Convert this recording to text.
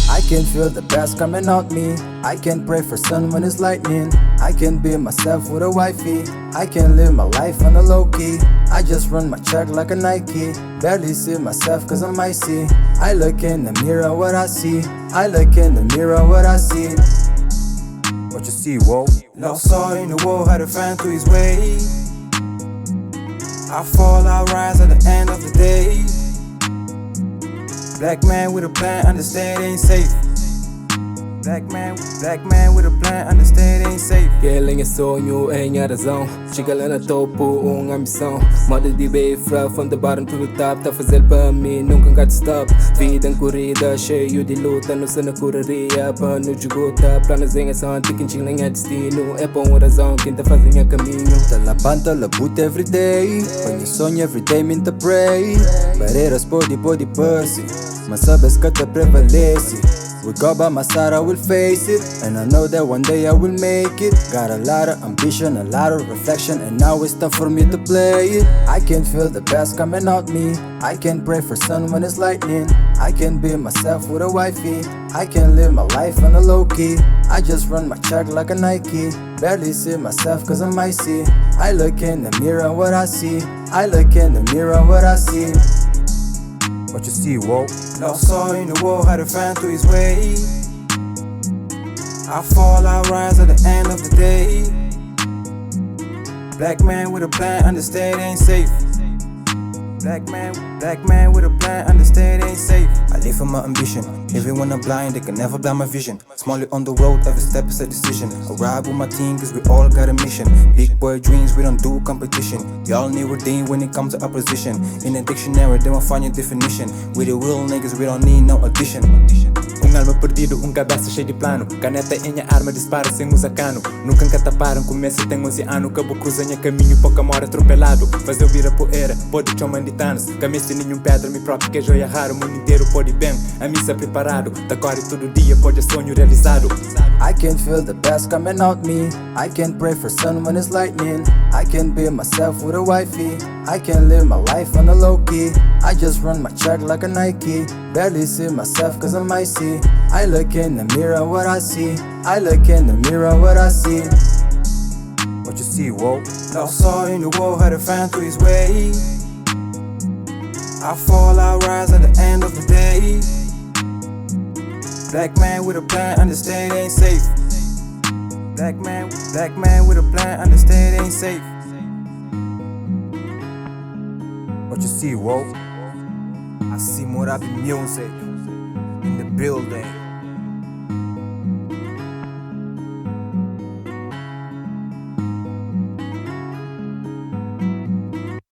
I can feel the best coming out me. I can pray for sun when it's lightning. I can be myself with a wifey. I can live my life on the low key. I just run my check like a Nike. Barely see myself cause I'm icy. I look in the mirror what I see. I look in the mirror what I see. What you see, whoa? Lost all in the world, had to find through his way. I fall, I rise at the end of the day. Black man with a plan, understand it ain't safe. Black man with a plan, understand it ain't safe. Kailan niya sonho é minha razão. Chega lá na topo, ambição. Moda de befra, from the bottom to the top. Tá fazendo pra mim, nunca got to stop. Vida em corrida, cheio de luta. Não sei na correria, pra não esgota. Planos em ação, quem tinha linha destino. É por uma razão, quem tá fazendo caminho. Tá labanta, labuta everyday. Põe sonho everyday, minta pray. Barreiras pode perse, mas sabes que te prevalece. We go by my side, I will face it. And I know that one day I will make it. Got a lot of ambition, a lot of reflection, and now it's time for me to play it. I can feel the best coming out me. I can pray for sun when it's lightning. I can be myself with a wifey. I can live my life on the low key. I just run my check like a Nike. Barely see myself cause I'm icy. I look in the mirror what I see. I look in the mirror what I see. What you see, whoa? Lost all in the world, had to find through his way. I fall, I rise at the end of the day. Black man with a plan, understand it ain't safe. Black man with a plan, understand it ain't safe. I live for my ambition. Everyone are blind, they can never blind my vision. Smallly on the road, every step is a decision. I ride with my team cause we all got a mission. Big boy dreams, we don't do competition. Y'all need redeem when it comes to opposition. In a dictionary, they won't find your definition. We the real niggas, we don't need no addition. Alma perdido, cabeça cheio de plano. Caneta em minha arma, dispara sem usar cano. Nunca encataparam, começa tem 11 anos. Cabo cruza minha caminho, pouca mora atropelado. Fazer eu vira poeira, pode chamar de tanos. Camisa nenhum pedra, me próprio que é joia raro. O mundo inteiro pode bem, a missa preparado. Da corre todo dia, pode sonho realizado. I can feel the best coming out me. I can pray for sun when it's lightning. I can be myself with a wifey. I can live my life on the low key. I just run my check like a Nike. Barely see myself cause I'm icy. I look in the mirror what I see. I look in the mirror what I see. What you see, whoa? Lost all in the world, had to find through his way. I fall, I rise at the end of the day. Black man with a plan, understand it ain't safe. Black man with a plan, understand it ain't safe. What you see, whoa? I see Morabi music in the building.